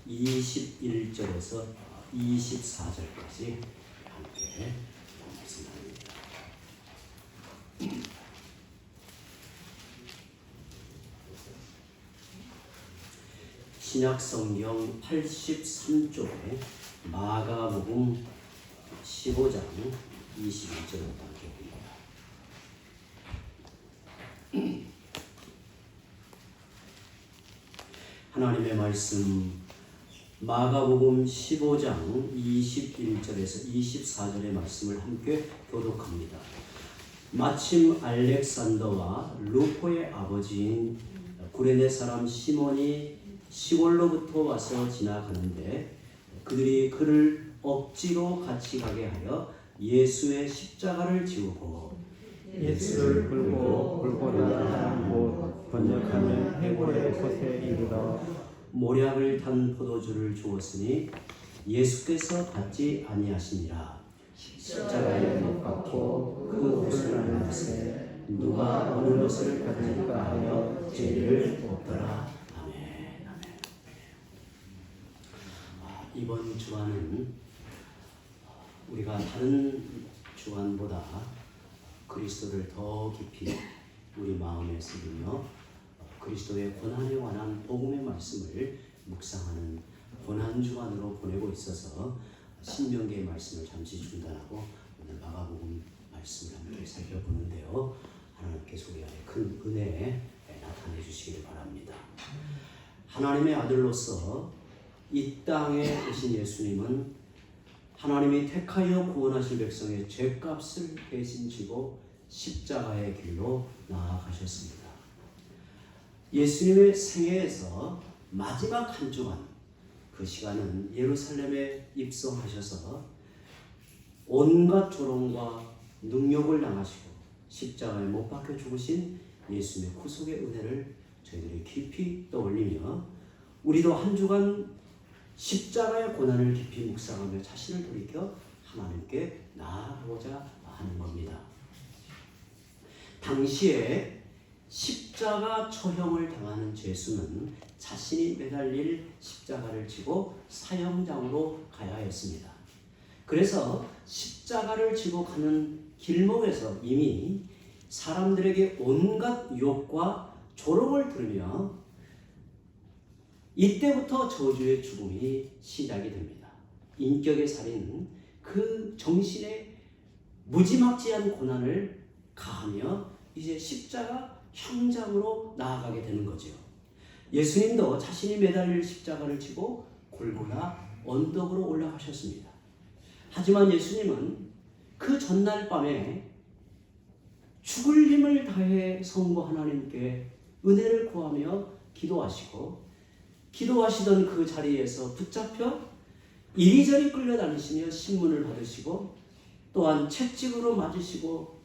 21절에서 24절까지 함께 말씀 나눕니다. 신약성경 83쪽에 마가복음 15장 21절을 함께 봅니다. 하나님의 말씀 마가복음 15장 21절에서 24절의 말씀을 함께 교독합니다. 마침 알렉산더와 루포의 아버지인 구레네 사람 시몬이 시골로부터 와서 지나가는데 그들이 그를 억지로 같이 가게 하여 예수의 십자가를 지우고 예수를 끌고 골고다 곧 번역하면 해골의 곳에 이르러 모략을 탄 포도주를 주었으니 예수께서 받지 아니하시니라. 십자가에 못 박고 그 옷을 나누세 누가 어느 것을 가질까 하여 죄를 묻더라. 아멘. 이번 주간은 우리가 다른 주간보다 그리스도를 더 깊이 우리 마음에 새기며 그리스도의 고난에 관한 복음의 말씀을 묵상하는 고난 주간으로 보내고 있어서 신명기의 말씀을 잠시 중단하고 오늘 마가복음 말씀을 함께 살펴보는데요. 하나님께서 우리 안에 큰 은혜 나타내 주시길 바랍니다. 하나님의 아들로서 이 땅에 오신 예수님은 하나님이 택하여 구원하실 백성의 죄값을 대신 지고 십자가의 길로 나아가셨습니다. 예수님의 생애에서 마지막 한 주간, 그 시간은 예루살렘에 입성하셔서 온갖 조롱과 능욕을 당하시고 십자가에 못 박혀 죽으신 예수님의 구속의 은혜를 저희들이 깊이 떠올리며 우리도 한 주간 십자가의 고난을 깊이 묵상하며 자신을 돌이켜 하나님께 나아가고자 하는 겁니다. 당시에 십자가 처형을 당하는 죄수는 자신이 매달릴 십자가를 지고 사형장으로 가야 했습니다. 그래서 십자가를 지고 가는 길목에서 이미 사람들에게 온갖 유혹과 조롱을 들으며 이때부터 저주의 죽음이 시작이 됩니다. 인격의 살인, 그 정신의 무지막지한 고난을 가하며 이제 십자가 형장으로 나아가게 되는 거죠. 예수님도 자신이 매달릴 십자가를 지고 골고다 언덕으로 올라가셨습니다. 하지만 예수님은 그 전날 밤에 죽을 힘을 다해 성부 하나님께 은혜를 구하며 기도하시던 그 자리에서 붙잡혀 이리저리 끌려다니시며 신문을 받으시고 또한 채찍으로 맞으시고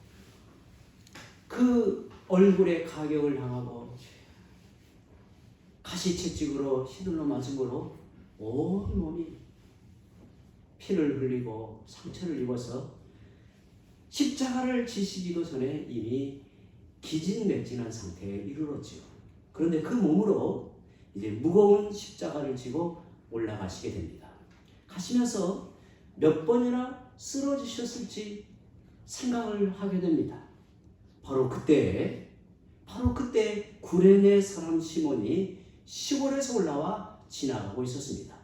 그 얼굴에 가격을 당하고 가시채찍으로 휘둘러 맞음으로 온 몸이 피를 흘리고 상처를 입어서 십자가를 지시기도 전에 이미 기진맥진한 상태에 이르렀지요. 그런데 그 몸으로 이제 무거운 십자가를 지고 올라가시게 됩니다. 가시면서 몇 번이나 쓰러지셨을지 생각을 하게 됩니다. 바로 그때 구레네 사람 시몬이 시골에서 올라와 지나가고 있었습니다.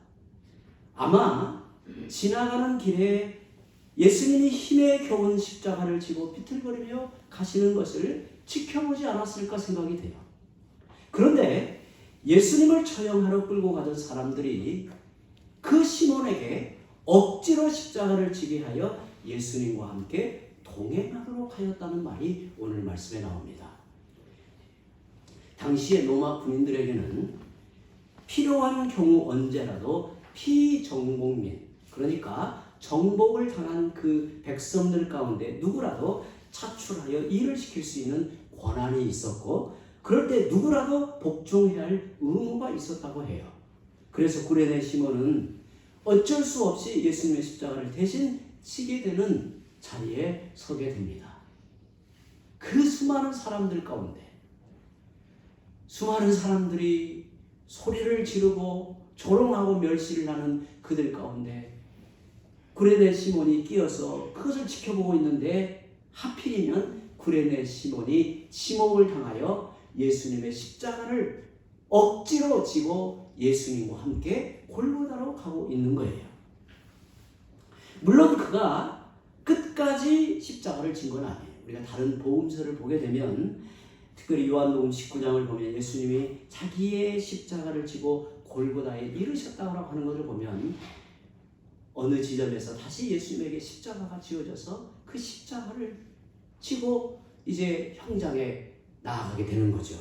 아마 지나가는 길에 예수님이 힘에 겨운 십자가를 지고 비틀거리며 가시는 것을 지켜보지 않았을까 생각이 돼요. 그런데 예수님을 처형하러 끌고 가던 사람들이 그 시몬에게 억지로 십자가를 지게 하여 예수님과 함께 동행하도록 하였다는 말이 오늘 말씀에 나옵니다. 당시의 로마 군인들에게는 필요한 경우 언제라도 피정복민, 그러니까 정복을 당한 그 백성들 가운데 누구라도 차출하여 일을 시킬 수 있는 권한이 있었고, 그럴 때 누구라도 복종해야 할 의무가 있었다고 해요. 그래서 구레네 시몬은 어쩔 수 없이 예수님의 십자가를 대신 지게 되는 자리에 서게 됩니다. 그 수많은 사람들 가운데 수많은 사람들이 소리를 지르고 조롱하고 멸시를 하는 그들 가운데 구레네 시몬이 끼어서 그것을 지켜보고 있는데 하필이면 구레네 시몬이 지목을 당하여 예수님의 십자가를 억지로 지고 예수님과 함께 골고다로 가고 있는 거예요. 물론 그가 끝까지 십자가를 진 건 아니에요. 우리가 다른 복음서를 보게 되면 특별히 요한복음 19장을 보면 예수님이 자기의 십자가를 지고 골고다에 이르셨다고 하는 것을 보면 어느 지점에서 다시 예수님에게 십자가가 지어져서 그 십자가를 지고 이제 형장에 나아가게 되는 거죠.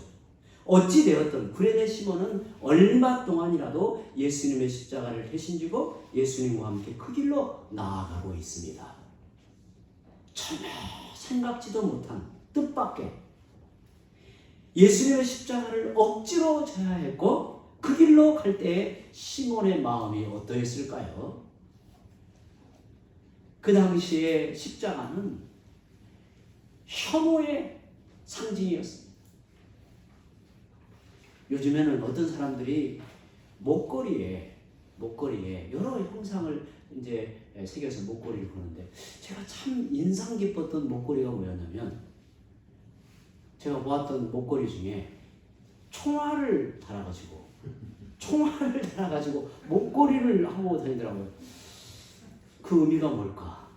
어찌 되었든 구레네 시몬은 얼마 동안이라도 예수님의 십자가를 대신지고 예수님과 함께 그 길로 나아가고 있습니다. 전혀 생각지도 못한 뜻밖의 예수님의 십자가를 억지로 져야 했고 그 길로 갈 때에 시몬의 마음이 어떠했을까요? 그 당시에 십자가는 혐오의 상징이었습니다. 요즘에는 어떤 사람들이 목걸이에 여러 형상을 이제 새겨서 목걸이를 보는데 제가 참 인상 깊었던 목걸이가 뭐였냐면 제가 보았던 목걸이 중에 총알을 달아가지고 목걸이를 하고 다니더라고요. 그 의미가 뭘까?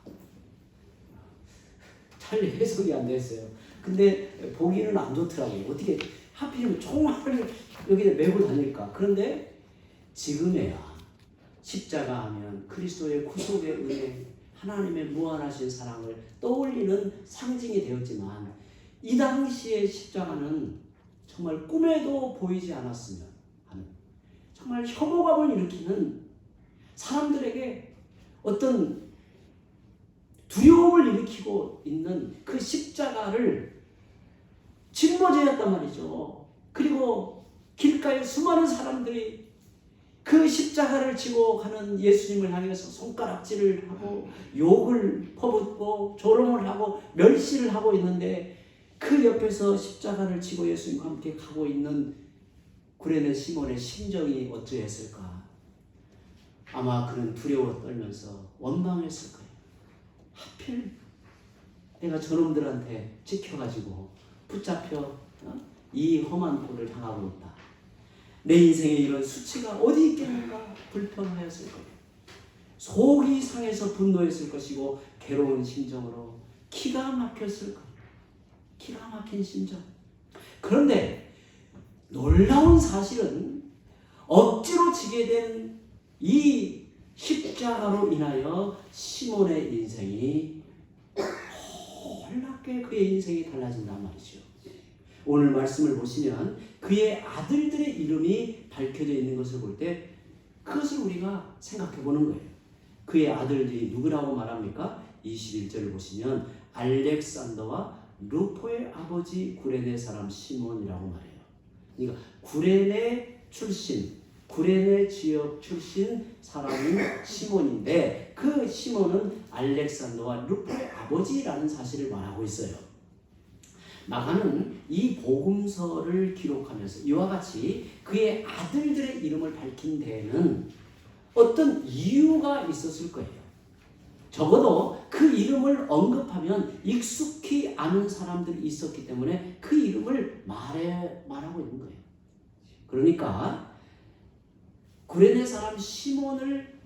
잘 해석이 안 됐어요. 근데 보기는 안 좋더라고요. 어떻게 하필이면 총알을 여기에 메고 다닐까? 그런데 지금에야 십자가 하면 그리스도의 구속의 은혜, 하나님의 무한하신 사랑을 떠올리는 상징이 되었지만 이 당시의 십자가는 정말 꿈에도 보이지 않았으면 하는 정말 혐오감을 일으키는 사람들에게 어떤 두려움을 일으키고 있는 그 십자가를 짊어졌단 말이죠. 그리고 길가에 수많은 사람들이 그 십자가를 지고 가는 예수님을 향해서 손가락질을 하고 욕을 퍼붓고 조롱을 하고 멸시를 하고 있는데 그 옆에서 십자가를 지고 예수님과 함께 가고 있는 구레네 시몬의 심정이 어떠했을까? 아마 그는 두려워 떨면서 원망했을 거예요. 하필 내가 저놈들한테 찍혀가지고 붙잡혀 이 험한 꼴을 당하고 있다. 내 인생에 이런 수치가 어디 있겠는가 불평하였을 거예요. 속이 상해서 분노했을 것이고 괴로운 심정으로 기가 막혔을 거예요. 기가 막힌 심정. 그런데 놀라운 사실은 억지로 지게 된 이 십자가로 인하여 시몬의 인생이 놀랍게 그의 인생이 달라진단 말이죠. 오늘 말씀을 보시면 그의 아들들의 이름이 밝혀져 있는 것을 볼 때 그것을 우리가 생각해 보는 거예요. 그의 아들들이 누구라고 말합니까? 21절을 보시면 알렉산더와 루포의 아버지 구레네 사람 시몬이라고 말해요. 그러니까 구레네 출신, 구레네 지역 출신 사람인 시몬인데 그 시몬은 알렉산더와 루포의 아버지라는 사실을 말하고 있어요. 마가는 이 복음서를 기록하면서 이와 같이 그의 아들들의 이름을 밝힌 데에는 어떤 이유가 있었을 거예요. 적어도 그 이름을 언급하면 익숙히 아는 사람들이 있었기 때문에 그 이름을 말하고 있는 거예요. 그러니까 구레네 사람 시몬을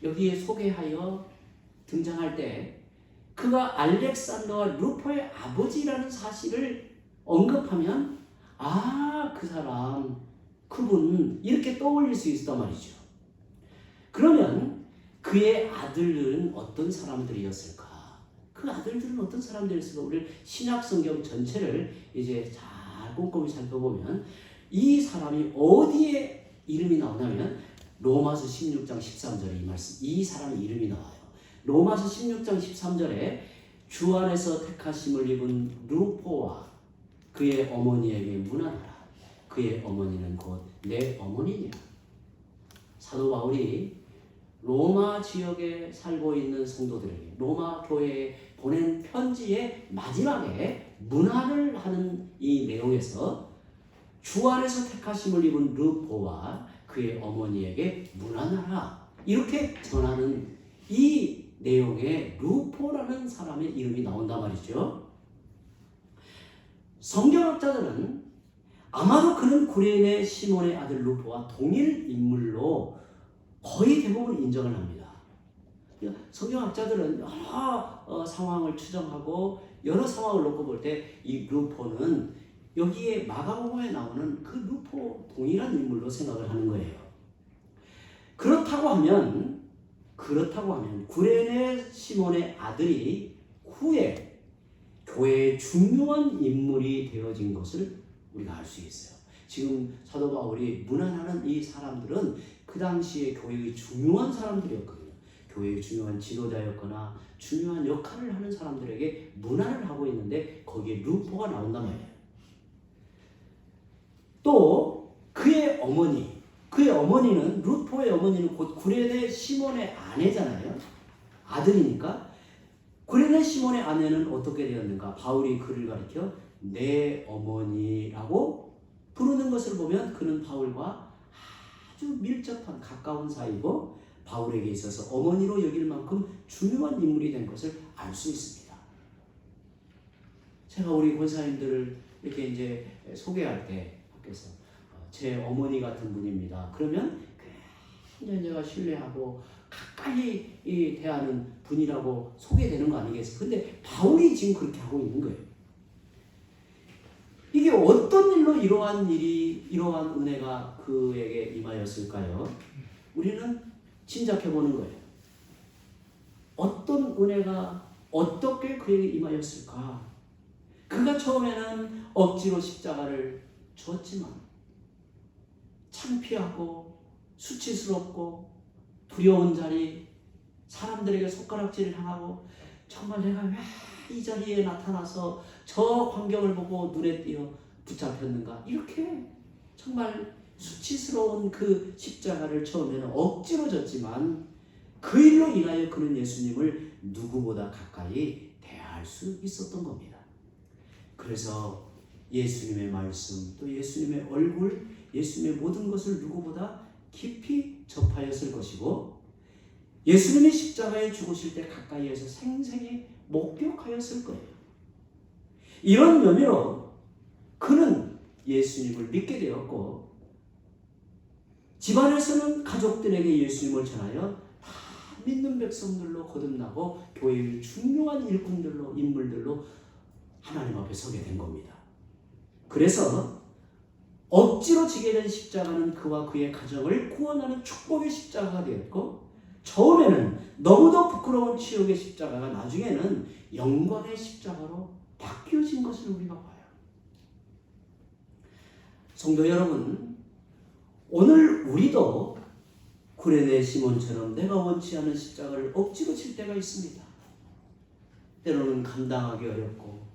여기에 소개하여 등장할 때 그가 알렉산더와 루포의 아버지라는 사실을 언급하면 그 사람, 그분 이렇게 떠올릴 수 있단 말이죠. 그러면 그의 아들들은 어떤 사람들이었을까? 그 아들들은 어떤 사람들이었을까? 우리 신약 성경 전체를 이제 잘 꼼꼼히 살펴보면 이 사람이 어디에 이름이 나오냐면 로마서 16장 13절에 이 사람의 이름이 나와요. 로마서 16장 13절에 주 안에서 택하심을 입은 루포와 그의 어머니에게 문하노라. 그의 어머니는 곧 내 어머니냐. 사도 바울이 로마 지역에 살고 있는 성도들에게 로마 교회에 보낸 편지의 마지막에 문안을 하는 이 내용에서 주 안에서 택하심을 입은 루포와 그의 어머니에게 문안하라. 이렇게 전하는 이 내용에 루포라는 사람의 이름이 나온단 말이죠. 성경학자들은 아마도 그는 구레네 시몬의 아들 루포와 동일 인물로 거의 대부분 인정을 합니다. 성경학자들은 여러 상황을 추정하고 여러 상황을 놓고 볼 때 이 루포는 여기에 마가복음에 나오는 그 루포 동일한 인물로 생각을 하는 거예요. 그렇다고 하면 구레네 시몬의 아들이 후에 교회의 중요한 인물이 되어진 것을 우리가 알 수 있어요. 지금 사도 바울이 문안하는 이 사람들은 그 당시에 교회의 중요한 사람들이었거든요. 교회의 중요한 지도자였거나 중요한 역할을 하는 사람들에게 문안을 하고 있는데 거기에 루포가 나온단 말이에요. 또 그의 어머니는 루포의 어머니는 곧 구레네 시몬의 아내잖아요. 아들이니까 구레네 시몬의 아내는 어떻게 되었는가? 바울이 그를 가리켜 내 어머니라고 부르는 것을 보면 그는 바울과 아주 밀접한 가까운 사이고 바울에게 있어서 어머니로 여길 만큼 중요한 인물이 된 것을 알 수 있습니다. 제가 우리 권사님들을 이렇게 이제 소개할 때 밖에서 제 어머니 같은 분입니다. 그러면 굉장히 제가 신뢰하고 가까이 대하는 분이라고 소개되는 거 아니겠어요? 근데 바울이 지금 그렇게 하고 있는 거예요. 이게 어떤 일로 이러한 은혜가 그에게 임하였을까요? 우리는 짐작해 보는 거예요. 어떤 은혜가 어떻게 그에게 임하였을까? 그가 처음에는 억지로 십자가를 졌지만 창피하고 수치스럽고 두려운 자리, 사람들에게 손가락질을 당하고 정말 내가 왜 이 자리에 나타나서 저 광경을 보고 눈에 띄어 붙잡혔는가, 이렇게 정말 수치스러운 그 십자가를 처음에는 억지로 졌지만 그 일로 인하여 그는 예수님을 누구보다 가까이 대할 수 있었던 겁니다. 그래서 예수님의 말씀, 또 예수님의 얼굴, 예수님의 모든 것을 누구보다 깊이 접하였을 것이고 예수님이 십자가에 죽으실 때 가까이에서 생생히 목격하였을 거예요. 이런 의미로 그는 예수님을 믿게 되었고 집안에서는 가족들에게 예수님을 전하여 다 믿는 백성들로 거듭나고 교회의 중요한 인물들로 하나님 앞에 서게 된 겁니다. 그래서 억지로 지게 된 십자가는 그와 그의 가정을 구원하는 축복의 십자가가 되었고 처음에는 너무도 부끄러운 치욕의 십자가가 나중에는 영광의 십자가로 바뀌어진 것을 우리가 봐요. 성도 여러분, 오늘 우리도 구레네 시몬처럼 내가 원치 않은 십자가를 억지로 칠 때가 있습니다. 때로는 감당하기 어렵고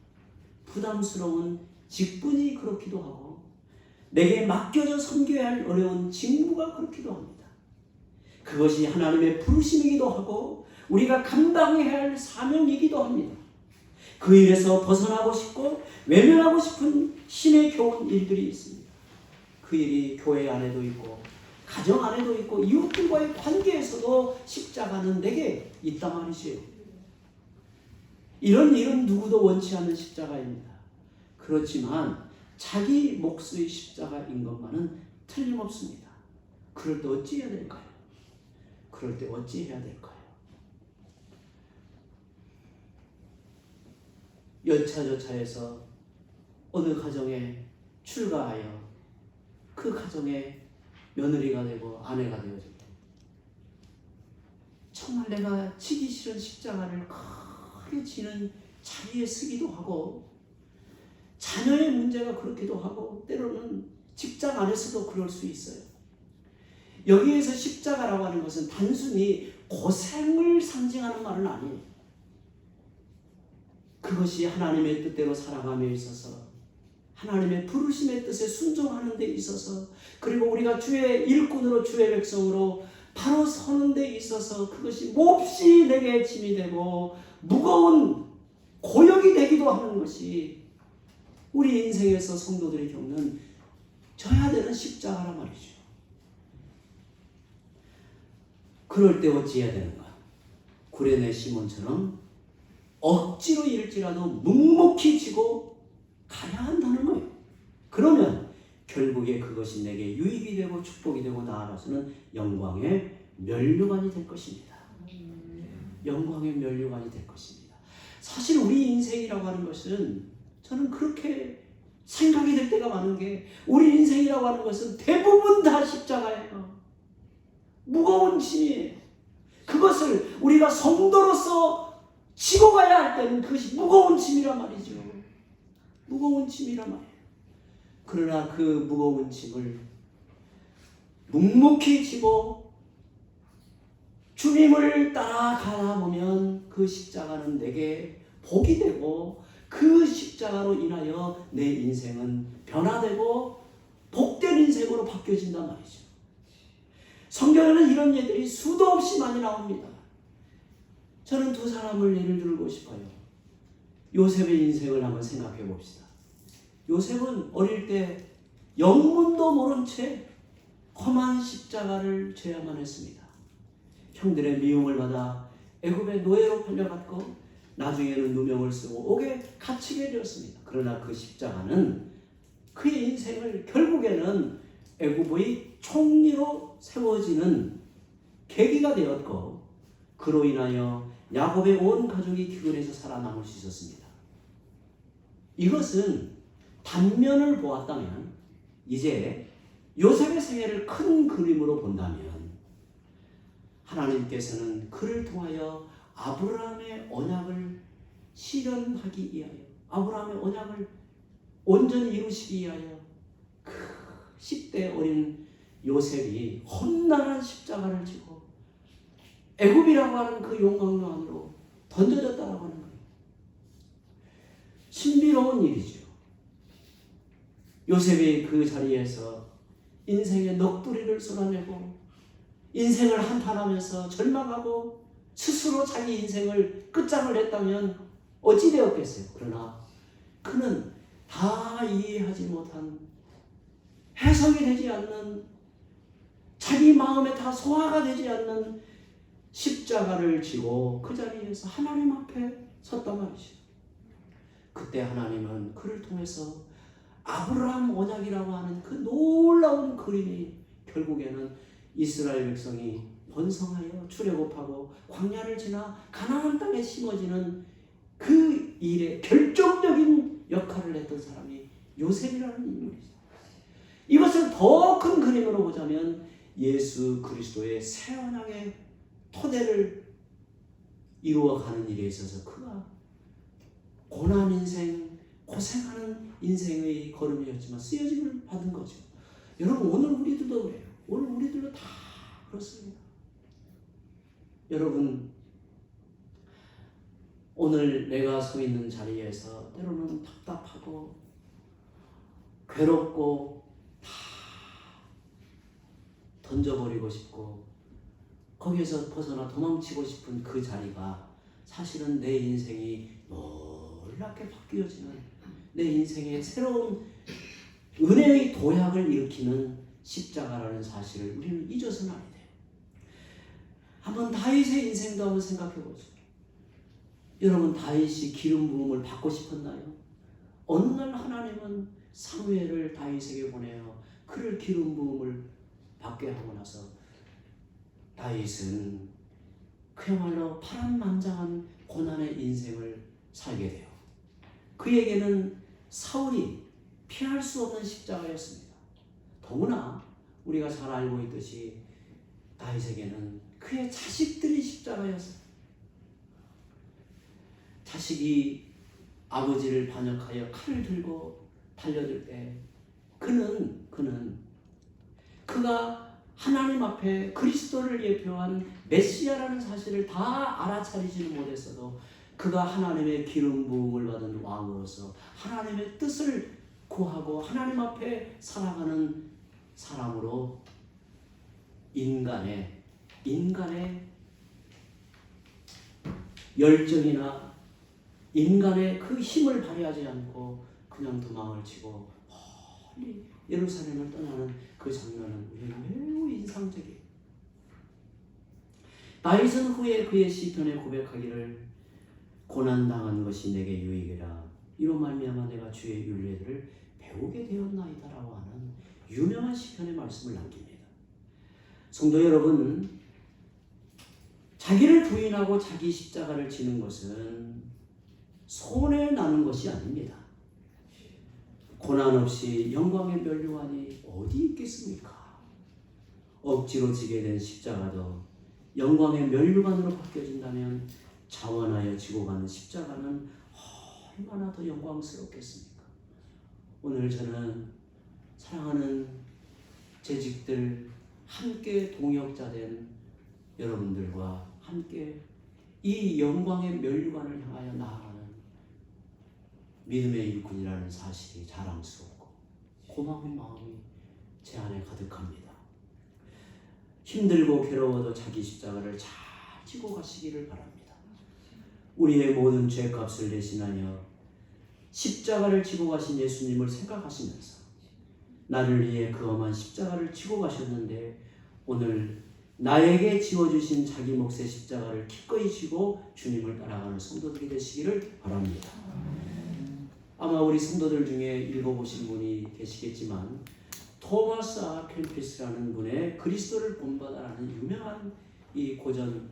부담스러운 직분이 그렇기도 하고 내게 맡겨져 섬겨야 할 어려운 직무가 그렇기도 합니다. 그것이 하나님의 부르심이기도 하고 우리가 감당해야 할 사명이기도 합니다. 그 일에서 벗어나고 싶고 외면하고 싶은 신의 교훈 일들이 있습니다. 그 일이 교회 안에도 있고 가정 안에도 있고 이웃들과의 관계에서도 십자가는 내게 있단 말이지요. 이런 일은 누구도 원치 않는 십자가입니다. 그렇지만 자기 몫의 십자가인 것만은 틀림없습니다. 그럴 때 어찌 해야 될까요? 그럴 때 어찌 해야 될까요? 여차저차해서 어느 가정에 출가하여 그 가정에 며느리가 되고 아내가 되어질 때 정말 내가 지기 싫은 십자가를 크게 지는 자리에 서기도 하고 자녀의 문제가 그렇기도 하고 때로는 직장 안에서도 그럴 수 있어요. 여기에서 십자가라고 하는 것은 단순히 고생을 상징하는 말은 아니에요. 그것이 하나님의 뜻대로 살아감에 있어서 하나님의 부르심의 뜻에 순종하는 데 있어서 그리고 우리가 주의 일꾼으로 주의 백성으로 바로 서는 데 있어서 그것이 몹시 내게 짐이 되고 무거운 고역이 되기도 하는 것이 우리 인생에서 성도들이 겪는 져야 되는 십자가란 말이죠. 그럴 때 어찌해야 되는가? 구레네 시몬처럼 억지로 일지라도 묵묵히 지고 가야 한다는 거예요. 그러면 결국에 그것이 내게 유익이 되고 축복이 되고 나아가서는 영광의 면류관이 될 것입니다. 영광의 면류관이 될 것입니다. 사실 우리 인생이라고 하는 것은 저는 그렇게 생각이 될 때가 많은 게, 우리 인생이라고 하는 것은 대부분 다 십자가예요. 무거운 짐이에요. 그것을 우리가 성도로서 지고 가야 할 때는 그것이 무거운 짐이란 말이죠. 무거운 짐이란 말이에요. 그러나 그 무거운 짐을 묵묵히 지고 주님을 따라가다 보면 그 십자가는 내게 복이 되고, 그 십자가로 인하여 내 인생은 변화되고 복된 인생으로 바뀌어진단 말이죠. 성경에는 이런 예들이 수도 없이 많이 나옵니다. 저는 두 사람을 예를 들고 싶어요. 요셉의 인생을 한번 생각해 봅시다. 요셉은 어릴 때 영문도 모른 채 험한 십자가를 져야만 했습니다. 형들의 미움을 받아 애굽의 노예로 팔려갔고, 나중에는 누명을 쓰고 옥에 갇히게 되었습니다. 그러나 그 십자가는 그의 인생을 결국에는 애굽의 총리로 세워지는 계기가 되었고, 그로 인하여 야곱의 온 가족이 기근에서 살아남을 수 있었습니다. 이것은 단면을 보았다면, 이제 요셉의 생애를 큰 그림으로 본다면 하나님께서는 그를 통하여 아브라함의 언약을 실현하기 위하여, 아브라함의 언약을 온전히 이루시기 위하여 그 10대 어린 요셉이 험난한 십자가를 지고 애굽이라고 하는 그 용광로 안으로 던져졌다라고 하는 거예요. 신비로운 일이죠. 요셉이 그 자리에서 인생의 넋두리를 쏟아내고 인생을 한탄하면서 절망하고 스스로 자기 인생을 끝장을 냈다면 어찌 되었겠어요. 그러나 그는 다 이해하지 못한, 해석이 되지 않는, 자기 마음에 다 소화가 되지 않는 십자가를 지고 그 자리에서 하나님 앞에 섰단 말이죠. 그때 하나님은 그를 통해서 아브라함 언약이라고 하는 그 놀라운 그림이 결국에는 이스라엘 백성이 번성하여 출애굽하고 광야를 지나 가나안 땅에 심어지는 그 일에 결정적인 역할을 했던 사람이 요셉이라는 인물이죠. 이것을 더 큰 그림으로 보자면 예수 그리스도의 새 언약의 토대를 이루어가는 일에 있어서 그가 고난 인생, 고생하는 인생의 걸음이었지만 쓰여짐을 받은 거죠. 여러분, 오늘 우리들도 그래요. 오늘 우리들도 다 그렇습니다. 여러분, 오늘 내가 서 있는 자리에서 때로는 답답하고 괴롭고 다 던져버리고 싶고 거기에서 벗어나 도망치고 싶은 그 자리가 사실은 내 인생이 놀랍게 바뀌어지는, 내 인생의 새로운 은혜의 도약을 일으키는 십자가라는 사실을 우리는 잊어서는 안 돼요. 한번 다윗의 인생도 한번 생각해 보죠. 여러분, 다윗이 기름 부음을 받고 싶었나요? 어느 날 하나님은 사무엘을 다윗에게 보내어 그를 기름 부음을 받게 하고 나서 다윗은 그야말로 파란만장한 고난의 인생을 살게 돼요. 그에게는 사울이 피할 수 없는 십자가였습니다. 더구나 우리가 잘 알고 있듯이 다윗에게는 그의 자식들이 십자가였어요. 자식이 아버지를 반역하여 칼을 들고 달려들 때 그가 하나님 앞에 그리스도를 예표한 메시아라는 사실을 다 알아차리지는 못했어도 그가 하나님의 기름 부음을 받은 왕으로서 하나님의 뜻을 구하고 하나님 앞에 살아가는 사람으로 인간의 열정이나 인간의 그 힘을 발휘하지 않고 그냥 도망을 치고 멀리 예루살렘을 떠나는 그 장면은 우리는 매우 인상적이에요. 다윗은 후에 그의 시편에 고백하기를 고난당한 것이 내게 유익이라 이로 말미암아 내가 주의 윤례들을 배우게 되었나이다라고 하는 유명한 시편의 말씀을 남깁니다. 성도 여러분, 자기를 부인하고 자기 십자가를 지는 것은 손해 나는 것이 아닙니다. 고난 없이 영광의 면류관이 어디 있겠습니까? 억지로 지게 된 십자가도 영광의 면류관으로 바뀌어진다면 자원하여 지고 가는 십자가는 얼마나 더 영광스럽겠습니까? 오늘 저는 사랑하는 재직들 함께 동역자 된 여러분들과 함께 이 영광의 면류관을 향하여 나아가는 믿음의 일꾼이라는 사실이 자랑스럽고 고마운 마음이 제 안에 가득합니다. 힘들고 괴로워도 자기 십자가를 잘 지고 가시기를 바랍니다. 우리의 모든 죄값을 대신하여 십자가를 지고 가신 예수님을 생각하시면서 나를 위해 그 험한 십자가를 지고 가셨는데 오늘 나에게 지워주신 자기 몫의 십자가를 기꺼이 지고 주님을 따라가는 성도들이 되시기를 바랍니다. 아마 우리 성도들 중에 읽어보신 분이 계시겠지만 토마스 아 캠피스라는 분의 그리스도를 본받아라는 유명한 이 고전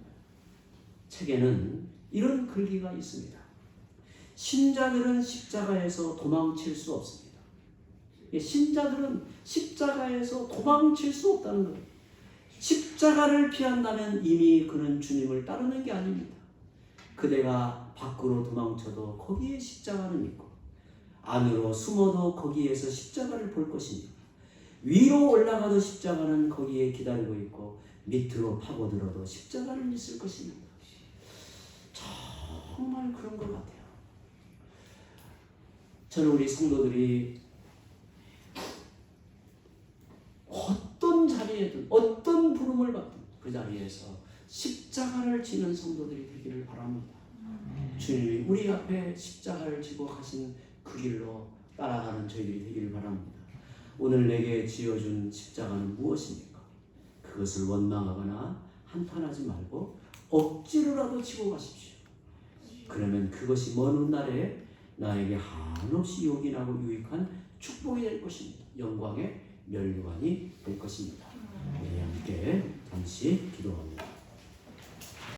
책에는 이런 글귀가 있습니다. 신자들은 십자가에서 도망칠 수 없습니다. 신자들은 십자가에서 도망칠 수 없다는 거예요. 십자가를 피한다면 이미 그는 주님을 따르는 게 아닙니다. 그대가 밖으로 도망쳐도 거기에 십자가는 있고 안으로 숨어도 거기에서 십자가를 볼 것입니다. 위로 올라가도 십자가는 거기에 기다리고 있고 밑으로 파고들어도 십자가는 있을 것입니다. 정말 그런 것 같아요. 저는 우리 성도들이 어떤 자리에든 어떤 부름을 받든 그 자리에서 십자가를 지는 성도들이 되기를 바랍니다. 주님이 우리 앞에 십자가를 지고 가신 그 길로 따라가는 저희들이 되기를 바랍니다. 오늘 내게 지어준 십자가는 무엇입니까? 그것을 원망하거나 한탄하지 말고 억지로라도 지고 가십시오. 그러면 그것이 먼 훗날에 나에게 한없이 요긴하고 유익한 축복이 될 것입니다. 영광의 면류관이 될 것입니다. 우리 함께 잠시 기도합니다.